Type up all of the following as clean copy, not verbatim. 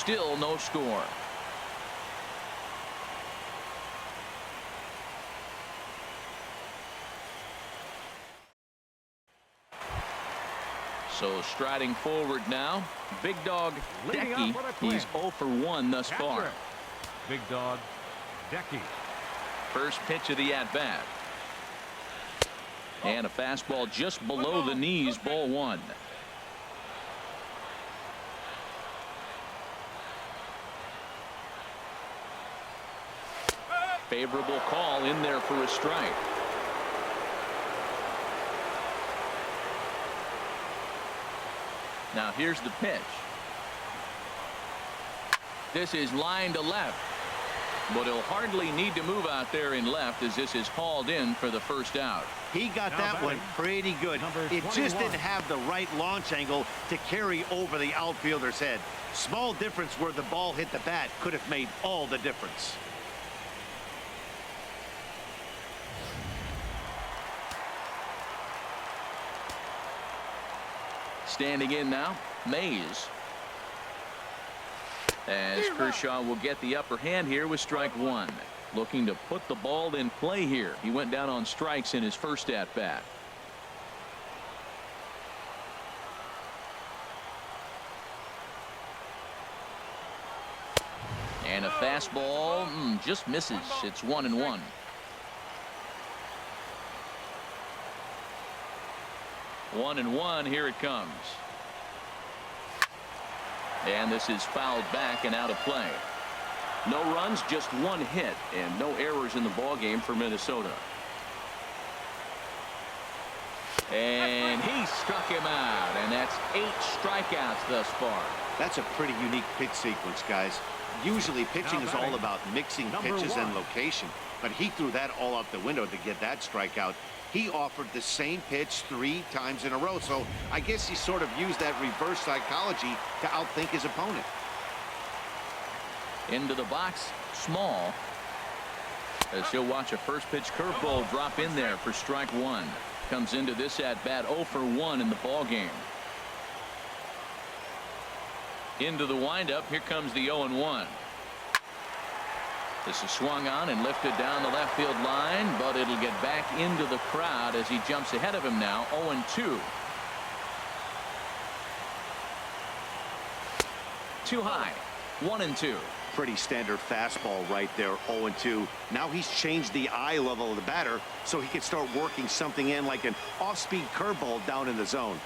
still no score. So striding forward now, Big Dog Decky. He's 0 for 1 thus far. Big Dog Decky. First pitch of the at-bat. And a fastball just below the knees, ball 1. Favorable call in there for a strike. Now here's the pitch. This is line to left. But he'll hardly need to move out there in left as this is hauled in for the first out. He got that one pretty good. It just didn't have the right launch angle to carry over the outfielder's head. Small difference where the ball hit the bat could have made all the difference. Standing in now, Mays. As Kershaw will get the upper hand here with strike 1. Looking to put the ball in play here. He went down on strikes in his first at bat. And a fastball just misses. It's 1-1. One and one. Here it comes. And this is fouled back and out of play. No runs, just one hit, and no errors in the ball game for Minnesota. And he struck him out, and that's 8 strikeouts thus far. That's a pretty unique pitch sequence, guys. Usually pitching is all about mixing pitches and location, but he threw that all out the window to get that strikeout. He offered the same pitch 3 times in a row, so I guess he sort of used that reverse psychology to outthink his opponent. Into the box, Small. As he'll watch a first pitch curveball drop in there for strike 1. Comes into this at bat 0 for 1 in the ball game. Into the windup. Here comes the 0-1. This is swung on and lifted down the left field line, but it'll get back into the crowd as he jumps ahead of him now. 0-2. Too high. 1-2. Pretty standard fastball right there. 0-2. Now he's changed the eye level of the batter so he can start working something in like an off-speed curveball down in the zone.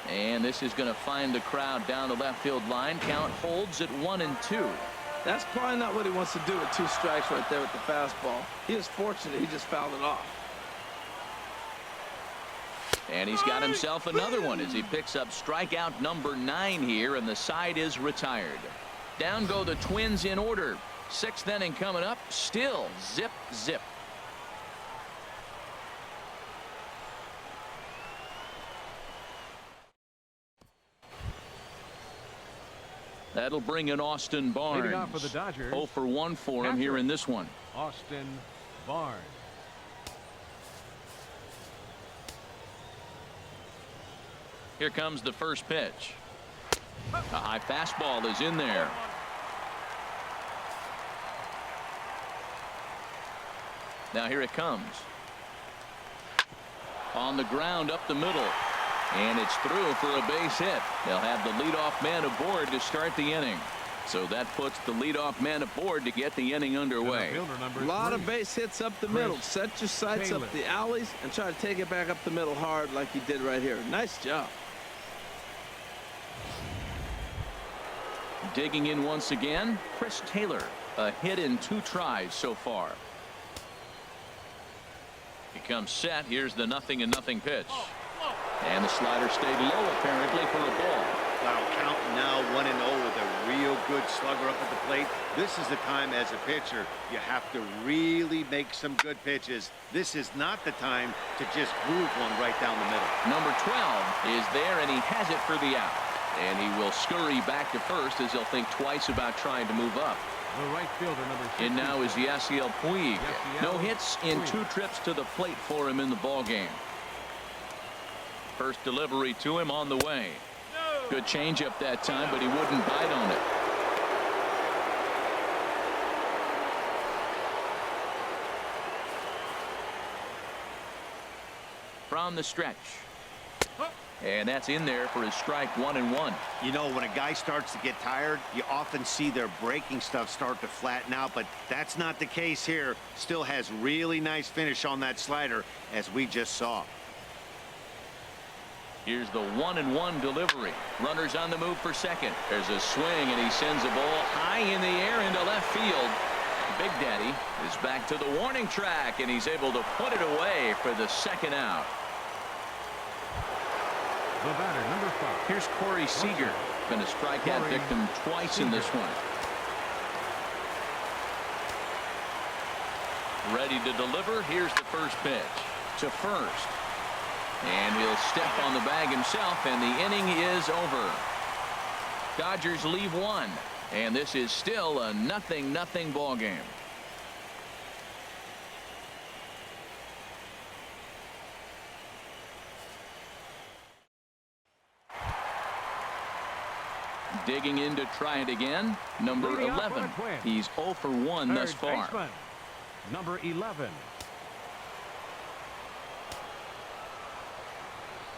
And this is going to find the crowd down the left field line. Count holds at 1-2. That's probably not what he wants to do with 2 strikes right there with the fastball. He is fortunate he just fouled it off. And he's got himself another one as he picks up strikeout number 9 here, and the side is retired. Down go the Twins in order. 6th inning coming up. Still zip, zip. That'll bring in Austin Barnes. Leading off for the Dodgers, 0 for 1 for him here in this one. Austin Barnes. Here comes the first pitch. A high fastball is in there. Now here it comes. On the ground up the middle. And it's through for a base hit. They'll have the leadoff man aboard to start the inning. So that puts the leadoff man aboard to get the inning underway. A lot of base hits up the middle. Set your sights up the alleys and try to take it back up the middle hard like you did right here. Nice job. Digging in once again, Chris Taylor. A hit in 2 tries so far. He comes set. Here's the 0-0 pitch. And the slider stayed low apparently for a ball. Wow, count now 1-0 with a real good slugger up at the plate. This is the time as a pitcher you have to really make some good pitches. This is not the time to just groove one right down the middle. Number 12 is there, and he has it for the out. And he will scurry back to first as he'll think twice about trying to move up. The right fielder, number 50. And now is Yasiel Puig. No hits in 2 trips to the plate for him in the ball game. First delivery to him on the way. Good changeup that time, but he wouldn't bite on it. From the stretch. And that's in there for his strike 1-1. You know, when a guy starts to get tired, you often see their breaking stuff start to flatten out, but that's not the case here. Still has really nice finish on that slider, as we just saw. Here's the 1-1 delivery. Runners on the move for second. There's a swing, and he sends a ball high in the air into left field. Big Daddy is back to the warning track, and he's able to put it away for the second out. The batter, number 5. Here's Corey Seager. Been a strikeout victim twice in this one. Ready to deliver. Here's the first pitch to first. And he'll step on the bag himself, and the inning is over. Dodgers leave one, and this is still a 0-0 ball game. Digging in to try it again, number 11. He's 0 for 1 thus far. Baseman, number 11.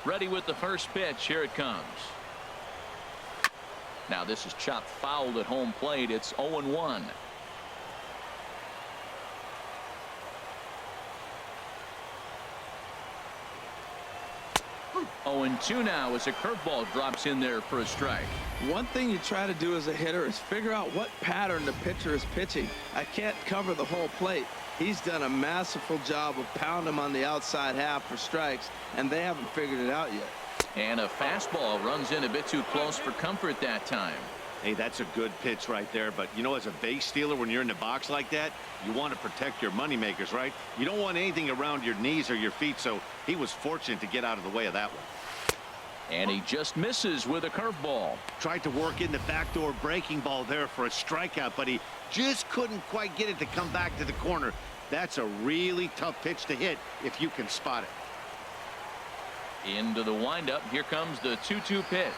Ready with the first pitch. Here it comes. Now this is chopped foul at home plate. It's 0-1. Oh, and 2 now as a curveball drops in there for a strike. One thing you try to do as a hitter is figure out what pattern the pitcher is pitching. I can't cover the whole plate. He's done a masterful job of pounding him on the outside half for strikes, and they haven't figured it out yet. And a fastball runs in a bit too close for comfort that time. Hey, that's a good pitch right there, but you know, as a base stealer, when you're in the box like that, you want to protect your moneymakers, right? You don't want anything around your knees or your feet, so he was fortunate to get out of the way of that one. And he just misses with a curveball. Tried to work in the backdoor breaking ball there for a strikeout, but he just couldn't quite get it to come back to the corner. That's a really tough pitch to hit if you can spot it. Into the windup. Here comes the 2-2 pitch.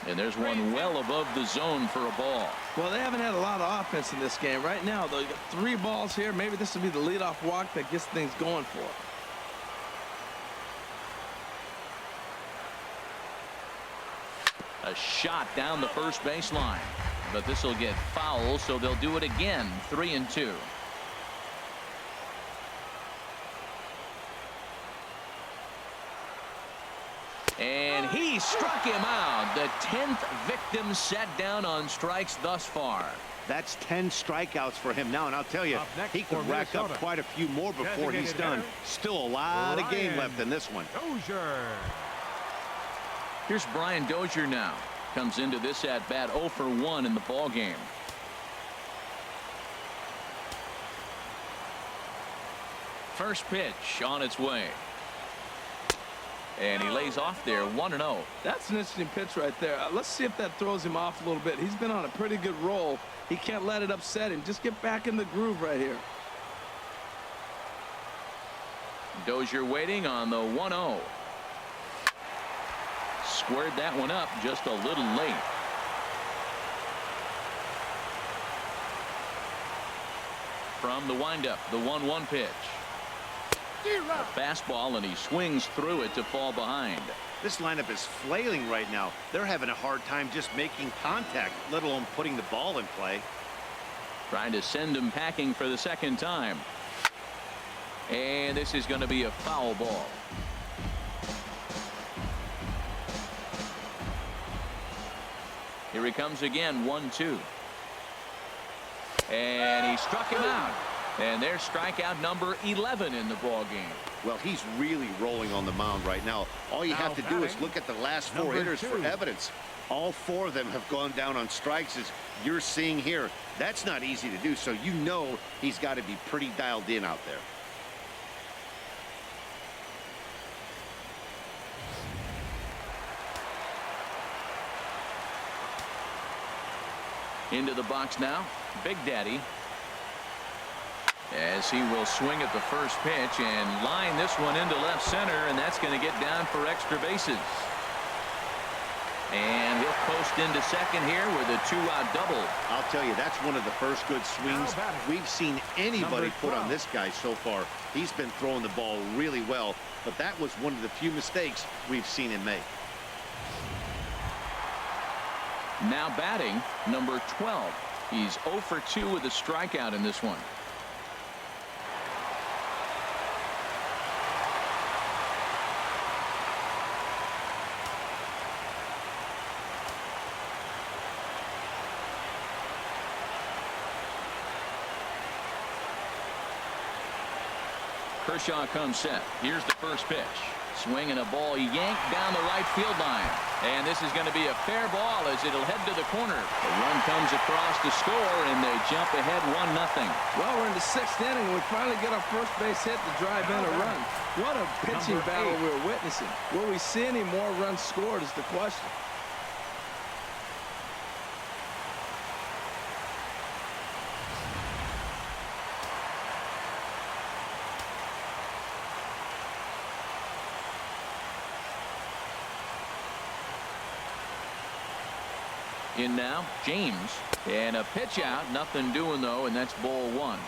And there's one well above the zone for a ball. Well, they haven't had a lot of offense in this game. Right now, they got 3 balls here. Maybe this will be the leadoff walk that gets things going for them. A shot down the first baseline. But this will get foul, so they'll do it again. 3-2. And he struck him out. The 10th victim set down on strikes thus far. That's 10 strikeouts for him now, and I'll tell you, he could rack up quite a few more before he's done. Still a lot of game left in this one. Dozier. Here's Brian Dozier now. Comes into this at bat 0 for 1 in the ball game. First pitch on its way. And he lays off there 1-0. That's an interesting pitch right there. Let's see if that throws him off a little bit. He's been on a pretty good roll. He can't let it upset him. Just get back in the groove right here. Dozier waiting on the 1-0. Squared that one up just a little late. From the windup, the 1-1 pitch. A fastball, and he swings through it to fall behind. This lineup is flailing right now. They're having a hard time just making contact, let alone putting the ball in play. Trying to send him packing for the second time. And this is going to be a foul ball. Here he comes again, 1-2. And he struck him out. And there's strikeout number 11 in the ball game. Well, he's really rolling on the mound right now. All you have to do is look at the last 4 hitters for evidence. All 4 of them have gone down on strikes, as you're seeing here. That's not easy to do, so you know he's got to be pretty dialed in out there. Into the box now, Big Daddy. As he will swing at the first pitch and line this one into left center, and that's going to get down for extra bases. And he'll post into second here with a 2-out double. I'll tell you, that's one of the first good swings we've seen anybody put on this guy so far. He's been throwing the ball really well, but that was one of the few mistakes we've seen him make. Now batting, number 12. He's 0 for 2 with a strikeout in this one. Kershaw comes set. Here's the first pitch. Swinging a ball yanked down the right field line. And this is going to be a fair ball as it'll head to the corner. The run comes across to score, and they jump ahead 1-0. Well, we're in the 6th inning. We finally get our first base hit to drive in a run. What a pitching battle we're witnessing. Will we see any more runs scored is the question. In now, James. And a pitch out. Nothing doing, though, and that's ball 1.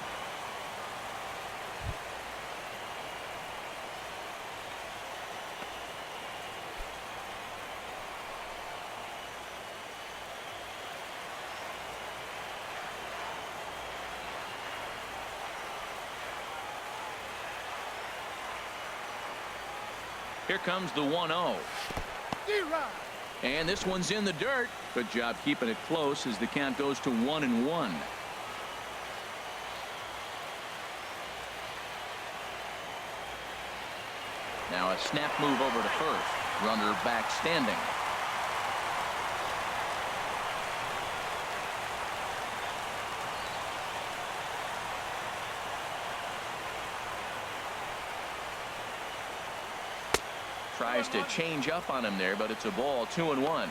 Here comes the 1-0. And this one's in the dirt. Good job keeping it close as the count goes to 1-1. Now a snap move over to first. Runner back standing. Tries to change up on him there, but it's a ball. 2-1.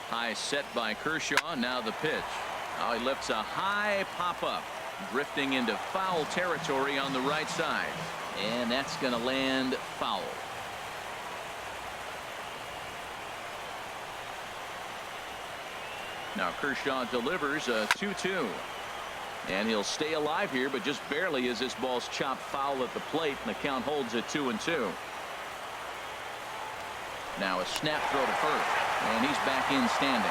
High set by Kershaw. Now the pitch. Now he lifts a high pop up, drifting into foul territory on the right side, and that's going to land foul. Now Kershaw delivers a 2-2. And he'll stay alive here, but just barely as this ball's chopped foul at the plate, and the count holds at 2-2. Now a snap throw to first, and he's back in standing.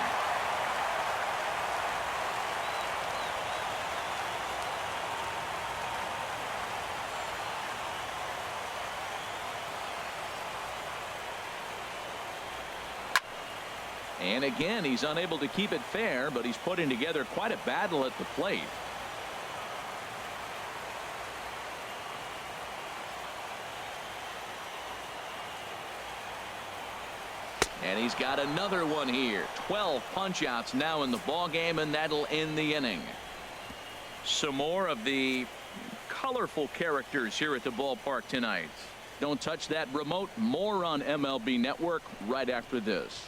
And again, he's unable to keep it fair, but he's putting together quite a battle at the plate. And he's got another one here. 12 punch-outs now in the ballgame, and that'll end the inning. Some more of the colorful characters here at the ballpark tonight. Don't touch that remote. More on MLB Network right after this.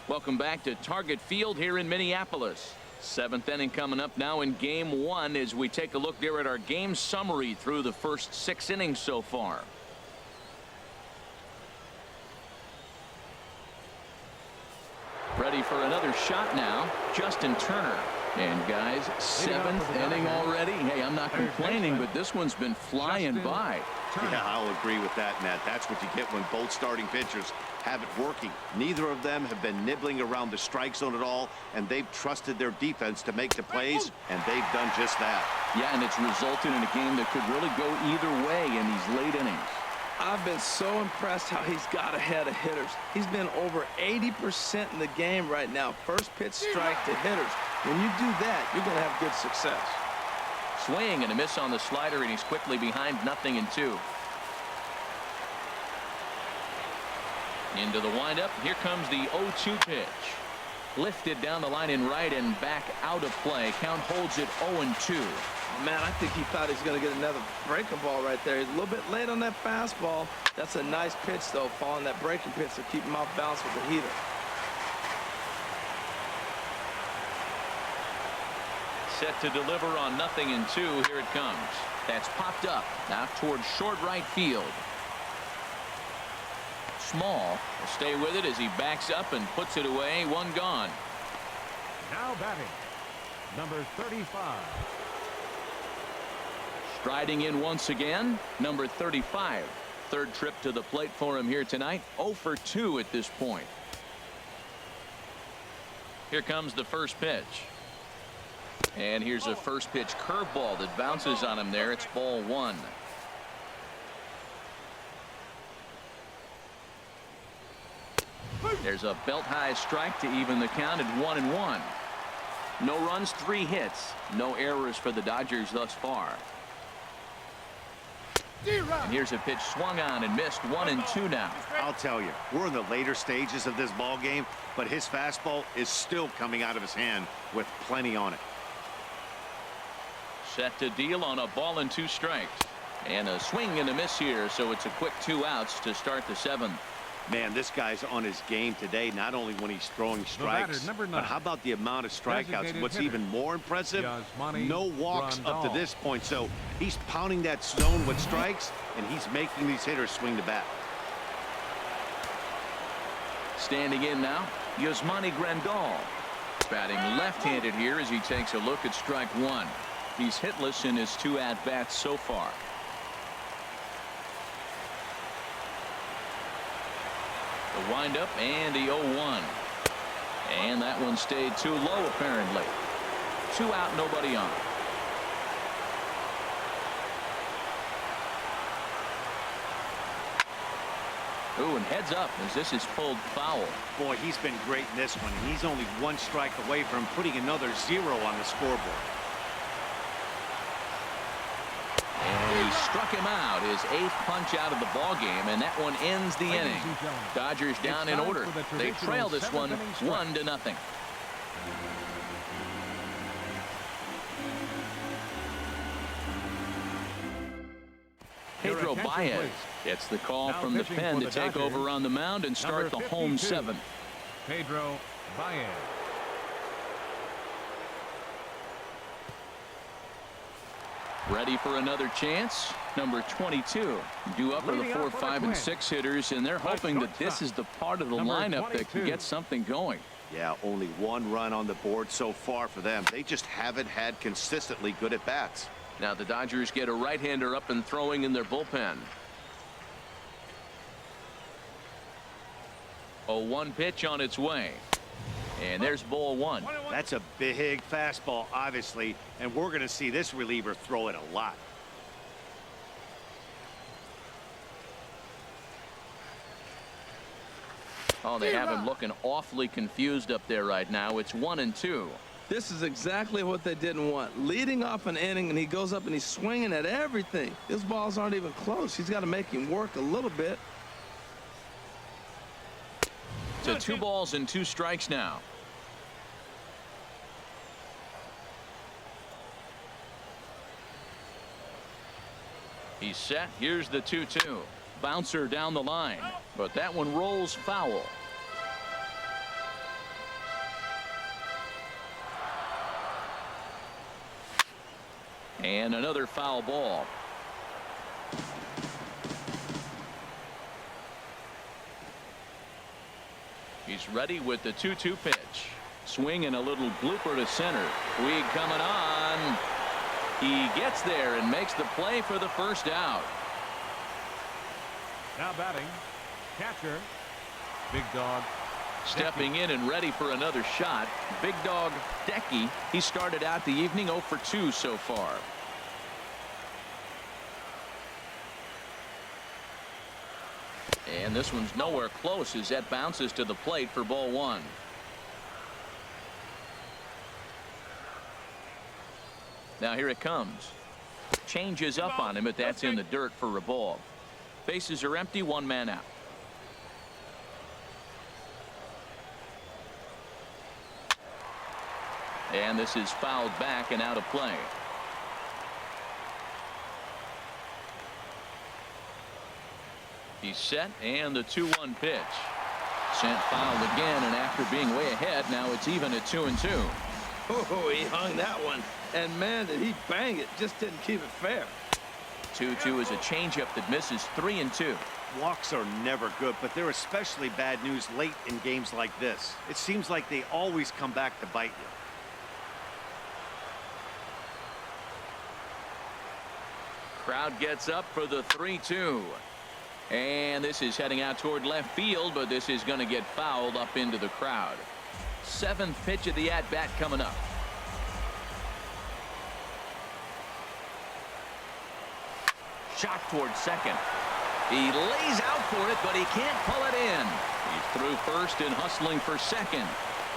Welcome back to Target Field here in Minneapolis. 7th inning coming up now in game 1 as we take a look there at our game summary through the first 6 innings so far. Ready for another shot now, Justin Turner. And guys, 7th inning already. Hey, I'm not complaining, but this one's been flying by. Yeah, I'll agree with that, Matt. That's what you get when both starting pitchers have it working. Neither of them have been nibbling around the strike zone at all, and they've trusted their defense to make the plays, and they've done just that. Yeah, and it's resulted in a game that could really go either way in these late innings. I've been so impressed how he's got ahead of hitters. He's been over 80% in the game right now. First pitch strike to hitters. When you do that, you're going to have good success. Swing and a miss on the slider, and he's quickly behind 0-2. Into the windup. Here comes the 0-2 pitch. Lifted down the line in right and back out of play. Count holds it 0-2. Man, I think he thought he was going to get another breaking ball right there. He's a little bit late on that fastball. That's a nice pitch, though, following that breaking pitch to keep him off balance with the heater. Set to deliver on 0-2. Here it comes. That's popped up out towards short right field. Small will stay with it as he backs up and puts it away. One gone. Now batting, number 35. Striding in once again, number 35. Third trip to the plate for him here tonight. 0 for 2 at this point. Here comes the first pitch. And here's a first pitch curveball that bounces on him there. It's ball 1. There's a belt high strike to even the count at 1-1. No runs, 3 hits. No errors for the Dodgers thus far. And here's a pitch swung on and missed. 1-2 now. I'll tell you, we're in the later stages of this ball game, but his fastball is still coming out of his hand with plenty on it. Set to deal on a ball and 2 strikes. And a swing and a miss here, so it's a quick 2 outs to start the 7th. Man, this guy's on his game today, not only when he's throwing strikes, but how about the amount of strikeouts? What's even more impressive, no walks up to this point. So he's pounding that zone with strikes, and he's making these hitters swing the bat. Standing in now, Yasmani Grandal. Batting left-handed here as he takes a look at strike 1. He's hitless in his 2 at-bats so far. The windup and the 0-1. And that one stayed too low apparently. 2 out, nobody on. Ooh, and heads up as this is pulled foul. Boy, he's been great in this one, and he's only 1 strike away from putting another 0 on the scoreboard. And he struck him out, his 8th punch out of the ball game, and that one ends the inning. Dodgers down in order. They trail this one 1-0. Pedro Baez gets the call from the pen to take over on the mound and start the home 7th. Pedro Baez. Ready for another chance. Number 22 due up for the 4, 5, and 6 hitters, and they're hoping that this is the part of the lineup that can get something going. Yeah, only 1 run on the board so far for them. They just haven't had consistently good at bats. Now the Dodgers get a right-hander up and throwing in their bullpen. 0-1 pitch on its way. And there's ball 1. That's a big fastball, obviously, and we're going to see this reliever throw it a lot. Oh, they have him looking awfully confused up there right now. It's 1-2. This is exactly what they didn't want. Leading off an inning, and he goes up and he's swinging at everything. His balls aren't even close. He's got to make him work a little bit. So 2 balls and 2 strikes now. He's set. Here's the 2-2. Bouncer down the line, but that one rolls foul. And another foul ball. He's ready with the 2-2 pitch. Swing and a little blooper to center. Puig coming on. He gets there and makes the play for the first out. Now batting, catcher, Big Dog. Stepping in and ready for another shot, Big Dog Decky. He started out the evening 0 for 2 so far. And this one's nowhere close as that bounces to the plate for ball 1. Now here it comes. Changes up on him, but that's in the dirt for a ball. Bases are empty, 1 man out. And this is fouled back and out of play. He's set, and the 2-1 pitch. Sent foul again, and after being way ahead, now it's even at 2-2. Oh, he hung that one. And man, did he bang it. Just didn't keep it fair. 2-2 is a changeup that misses 3-2. Walks are never good, but they're especially bad news late in games like this. It seems like they always come back to bite you. Crowd gets up for the 3-2. And this is heading out toward left field, but this is going to get fouled up into the crowd. 7th pitch of the at-bat coming up. Shot towards second. He lays out for it, but he can't pull it in. He's through first and hustling for second.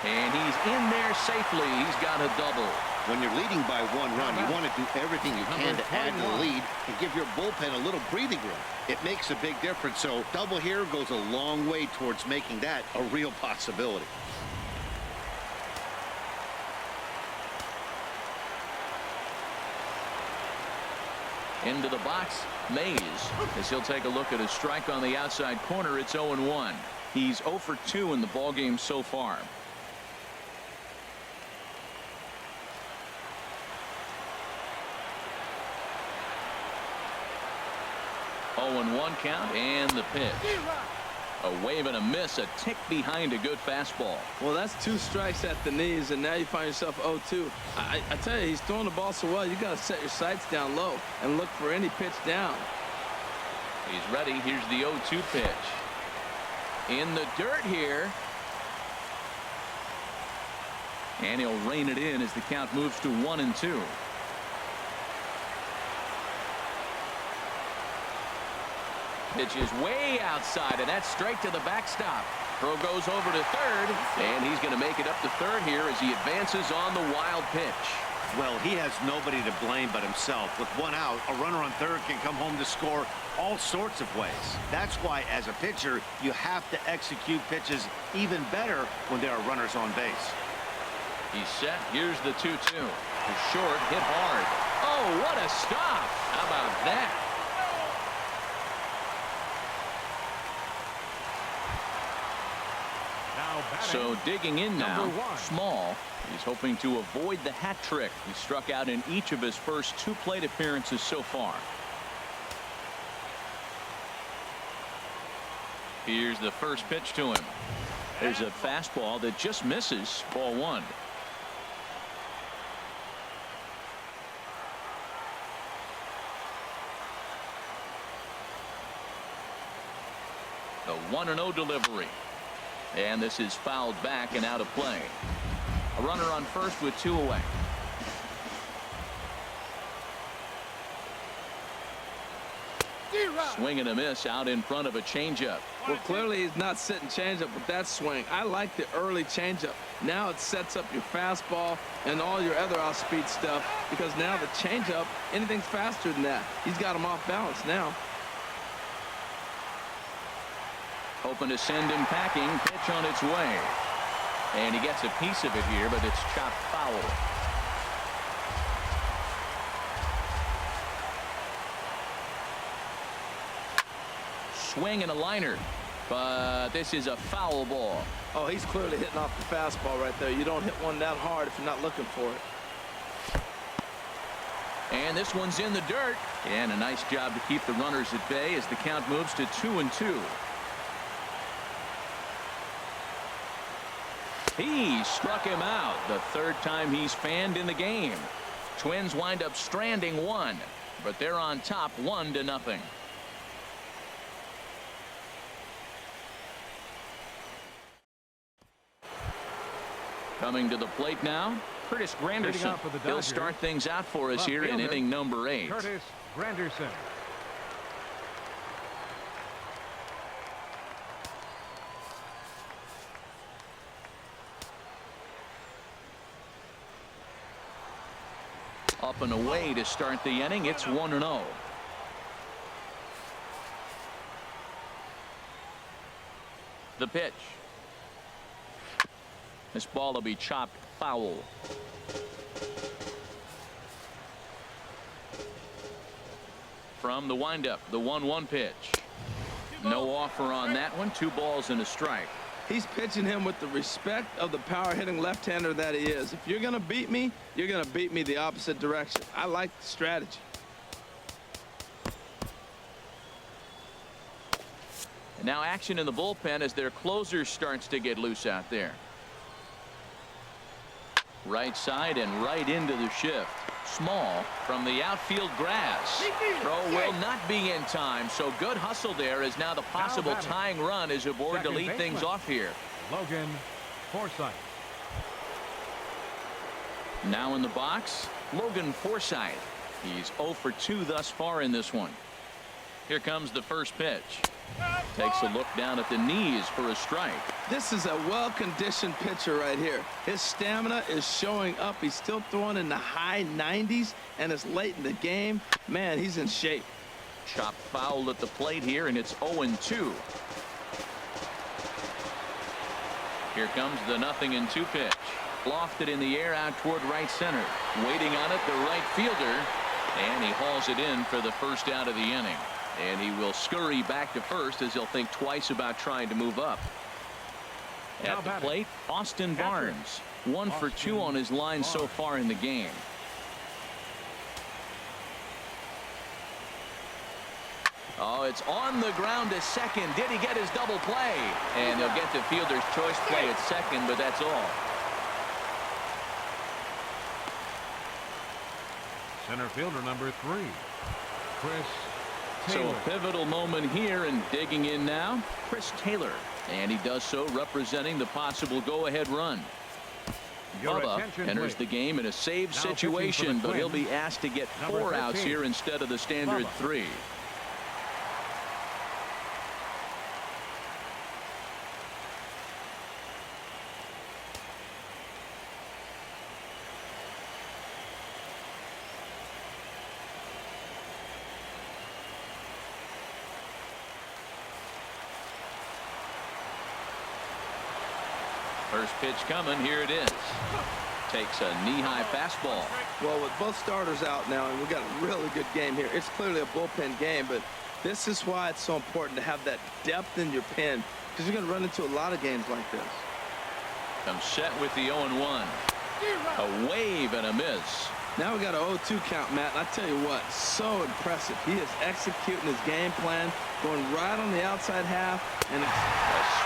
And he's in there safely. He's got a double. When you're leading by 1 run, you want to do everything you can to add to the lead and give your bullpen a little breathing room. It makes a big difference, so double here goes a long way towards making that a real possibility. Into the box, Mays, as he'll take a look at a strike on the outside corner. It's 0-1. He's 0 for 2 in the ballgame so far. One count, and the pitch. A wave and a miss, a tick behind a good fastball. Well, that's 2 strikes at the knees, and now you find yourself 0-2. I tell you, he's throwing the ball so well, you got to set your sights down low and look for any pitch down. He's ready. Here's the 0-2 pitch. In the dirt here. And he'll rein it in as the count moves to 1-2. Pitch is way outside, and that's straight to the backstop. Throw goes over to third, and he's going to make it up to third here as he advances on the wild pitch. Well, he has nobody to blame but himself. With 1 out, a runner on third can come home to score all sorts of ways. That's why, as a pitcher, you have to execute pitches even better when there are runners on base. He's set. Here's the 2-2. The short hit hard. Oh, what a stop. How about that? So digging in now, Small. He's hoping to avoid the hat trick. He struck out in each of his first 2 plate appearances so far. Here's the first pitch to him. There's a fastball that just misses. Ball 1. The 1-0 delivery. And this is fouled back and out of play. A runner on first with 2 away. Swing and a miss out in front of a changeup. Well, clearly he's not sitting changeup with that swing. I like the early changeup. Now it sets up your fastball and all your other off-speed stuff, because now the changeup, anything's faster than that. He's got him off balance now. Hoping to send him packing. Pitch on its way. And he gets a piece of it here, but it's chopped foul. Swing and a liner. But this is a foul ball. Oh, he's clearly hitting off the fastball right there. You don't hit one that hard if you're not looking for it. And this one's in the dirt. And a nice job to keep the runners at bay as the count moves to 2-2. He struck him out, the 3rd time he's fanned in the game. Twins wind up stranding 1, but they're on top 1-0. Coming to the plate now, Curtis Granderson. He'll start things out for us here in inning number 8. Curtis Granderson. Up and away to start the inning. It's 1-0. The pitch. This ball will be chopped foul. From the windup, the 1-1 pitch. No offer on that one. 2 balls and a strike. He's pitching him with the respect of the power-hitting left-hander that he is. If you're going to beat me, you're going to beat me the opposite direction. I like the strategy. And now action in the bullpen as their closer starts to get loose out there. Right side and right into the shift. Small from the outfield grass. Throw will not be in time, so good hustle there as now the possible tying run is aboard to lead things off here. Logan Forsythe. Now in the box, Logan Forsythe. He's 0 for 2 thus far in this one. Here comes the first pitch. Takes a look down at the knees for a strike. This is a well-conditioned pitcher right here. His stamina is showing up. He's still throwing in the high 90s, and it's late in the game. Man, he's in shape. Chopped foul at the plate here, and it's 0-2. Here comes the 0-2 pitch. Lofted in the air out toward right center. Waiting on it, the right fielder, and he hauls it in for the first out of the inning. And he will scurry back to first as he'll think twice about trying to move up. At the plate, Austin Barnes. 1 for 2 on his line so far in the game. Oh, it's on the ground to second. Did he get his double play? And he'll get the fielder's choice play at second, but that's all. Center fielder number 3, Chris So Taylor. a pivotal moment here, and digging in now, Chris Taylor. And he does so representing the possible go-ahead run. Your Bubba attention, enters please. the game in a save Now pitching for situation, the but he'll Twins, be asked to get number 4 outs 13, here instead of the standard Bubba. 3. First pitch coming. Here it is. Takes a knee-high fastball. Well, with both starters out now, and we've got a really good game here. It's clearly a bullpen game, but this is why it's so important to have that depth in your pen, because you're going to run into a lot of games like this. Comes set with the 0-1. A wave and a miss. Now we got an 0-2 count, Matt, and I tell you what, so impressive. He is executing his game plan, going right on the outside half, and A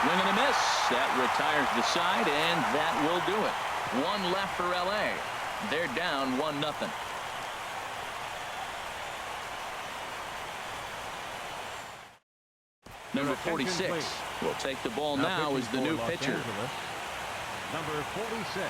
swing and a miss. That retires the side, and that will do it. 1 left for LA. They're down 1-0. Number 46 will take the ball now as the new pitcher. Number 46.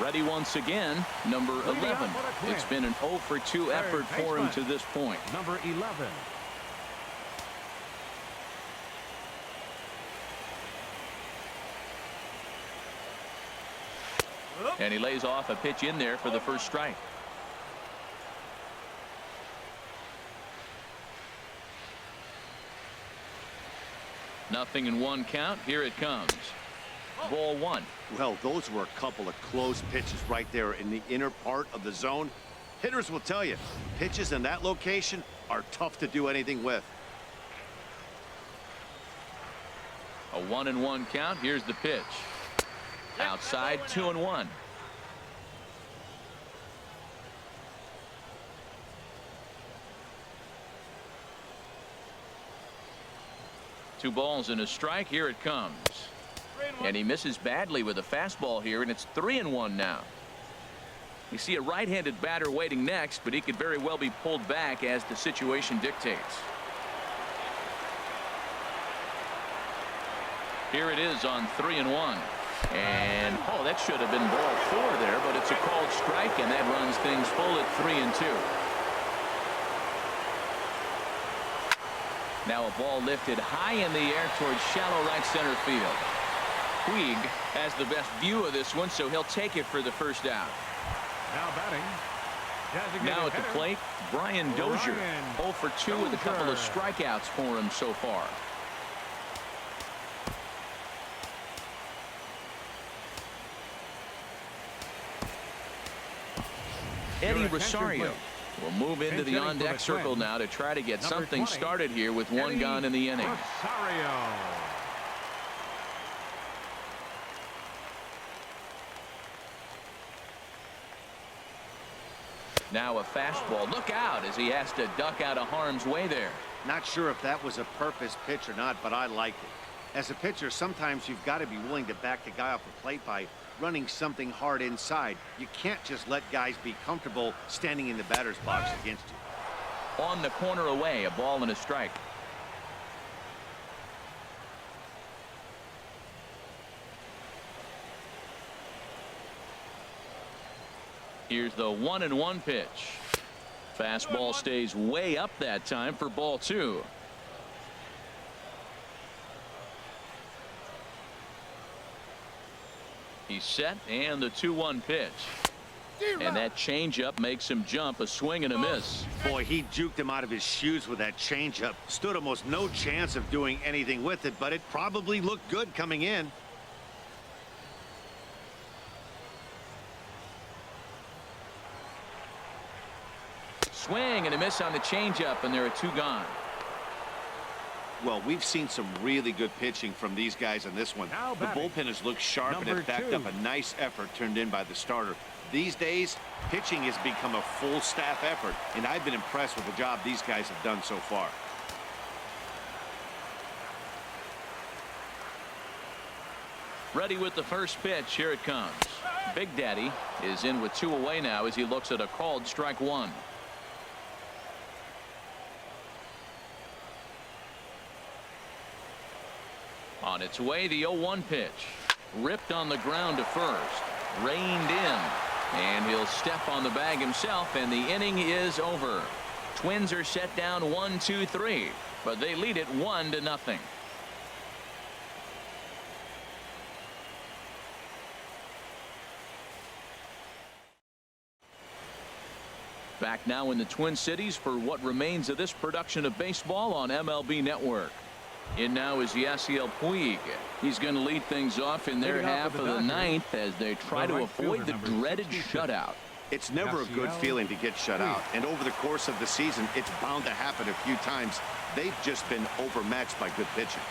Ready once again, number 11. It's been an 0 for 2 effort for him to this point. Number 11. And he lays off a pitch in there for the first strike. Nothing in 1 count. Here it comes. Ball 1. Well, those were a couple of close pitches right there in the inner part of the zone. Hitters will tell you, pitches in that location are tough to do anything with. A 1-1 count. Here's the pitch. Outside, 2-1. Two balls and a strike. Here it comes. And he misses badly with a fastball here, and it's 3-1 now. You see a right-handed batter waiting next, but he could very well be pulled back as the situation dictates. Here it is on 3-1. And oh, that should have been ball 4 there, but it's a called strike, and that runs things full at 3-2. Now a ball lifted high in the air towards shallow right center field. Puig has the best view of this one, so he'll take it for the first out. Now batting, Now at the plate, Brian Dozier. 0 for 2 with a couple of strikeouts for him so far. Eddie Rosario will move into the on-deck circle now to try to get something started here with one gone in the inning. Rosario. Now a fastball. Look out as he has to duck out of harm's way there. Not sure if that was a purpose pitch or not, but I liked it. As a pitcher, sometimes you've got to be willing to back the guy off the plate by running something hard inside. You can't just let guys be comfortable standing in the batter's box against you. On the corner away, a ball and a strike. Here's the 1-1 pitch. Fastball stays way up that time for ball 2. He's set, and the 2-1 pitch. And that changeup makes him jump. A swing and a miss. Boy, he juked him out of his shoes with that changeup. Stood almost no chance of doing anything with it, but it probably looked good coming in. Swing and a miss on the changeup, and there are 2 gone. Well, we've seen some really good pitching from these guys in this one. The bullpen has looked sharp, and it backed up a nice effort turned in by the starter. These days, pitching has become a full staff effort, and I've been impressed with the job these guys have done so far. Ready with the first pitch. Here it comes. Big Daddy is in with 2 away now as he looks at a called strike 1. On its way, the 0-1 pitch. Ripped on the ground to first. Reined in. And he'll step on the bag himself, and the inning is over. Twins are set down 1-2-3, but they lead it 1-0. Back now in the Twin Cities for what remains of this production of baseball on MLB Network. In now is Yasiel Puig. He's going to lead things off in their half of the 9th as they try to avoid the dreaded shutout. It's never a good feeling to get shut out, and over the course of the season, it's bound to happen a few times. They've just been overmatched by good pitching.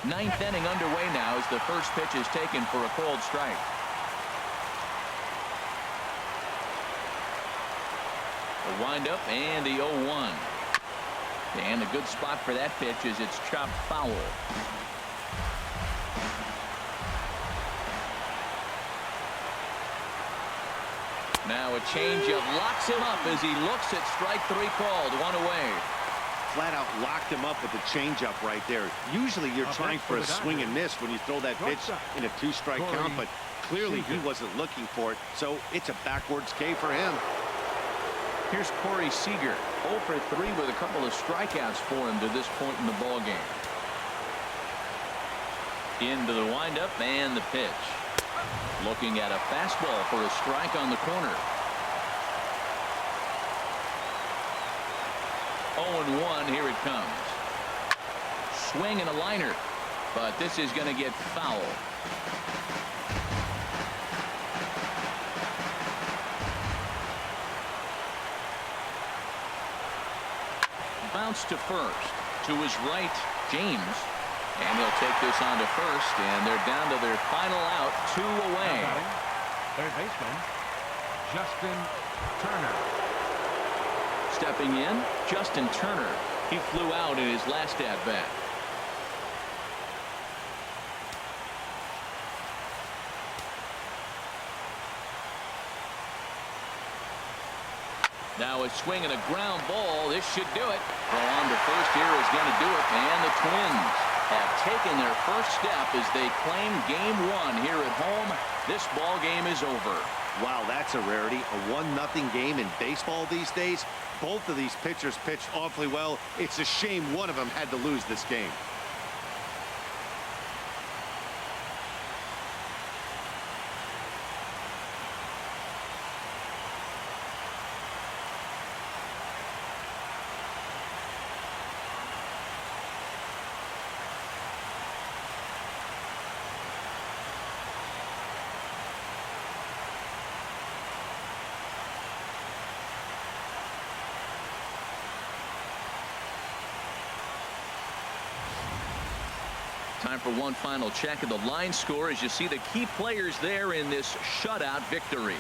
9th inning underway now as the first pitch is taken for a called strike. The windup and the 0-1. And a good spot for that pitch as it's chopped foul. Now a changeup locks him up as he looks at strike 3 called. 1 away. Flat out locked him up with the changeup right there. Usually you're trying for a swing and miss when you throw that pitch in a 2-strike count, but clearly he wasn't looking for it, so it's a backwards K for him. Here's Corey Seager, 0 for 3 with a couple of strikeouts for him to this point in the ball game. Into the windup and the pitch. Looking at a fastball for a strike on the corner. 0-1, here it comes. Swing and a liner, but this is going to get foul. Bounce to first. To his right, James. And he'll take this on to first, and they're down to their final out, 2 away. Third baseman, Justin Turner. Stepping in, Justin Turner. He flew out in his last at-bat. Now a swing and a ground ball. This should do it. Throw on to first here is going to do it. And the Twins have taken their first step as they claim game 1 here at home. This ball game is over. Wow, that's a rarity. A 1-0 game in baseball these days. Both of these pitchers pitched awfully well. It's a shame one of them had to lose this game. Time for one final check of the line score as you see the key players there in this shutout victory.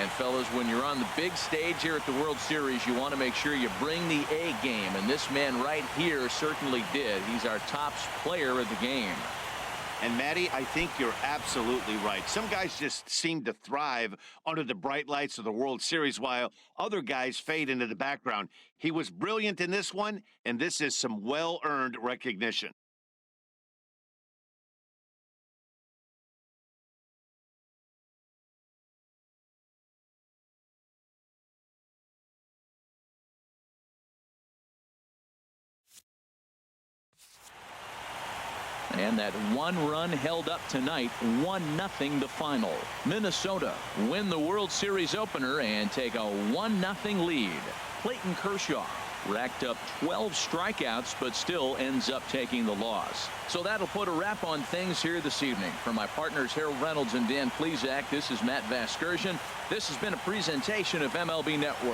And fellas, when you're on the big stage here at the World Series, you want to make sure you bring the A game, and this man right here certainly did. He's our top player of the game. And Matty, I think you're absolutely right. Some guys just seem to thrive under the bright lights of the World Series while other guys fade into the background. He was brilliant in this one, and this is some well-earned recognition. And that one run held up tonight, 1-0 the final. Minnesota win the World Series opener and take a 1-0 lead. Clayton Kershaw racked up 12 strikeouts but still ends up taking the loss. So that'll put a wrap on things here this evening. For my partners Harold Reynolds and Dan Plesac, this is Matt Vasgersian. This has been a presentation of MLB Network.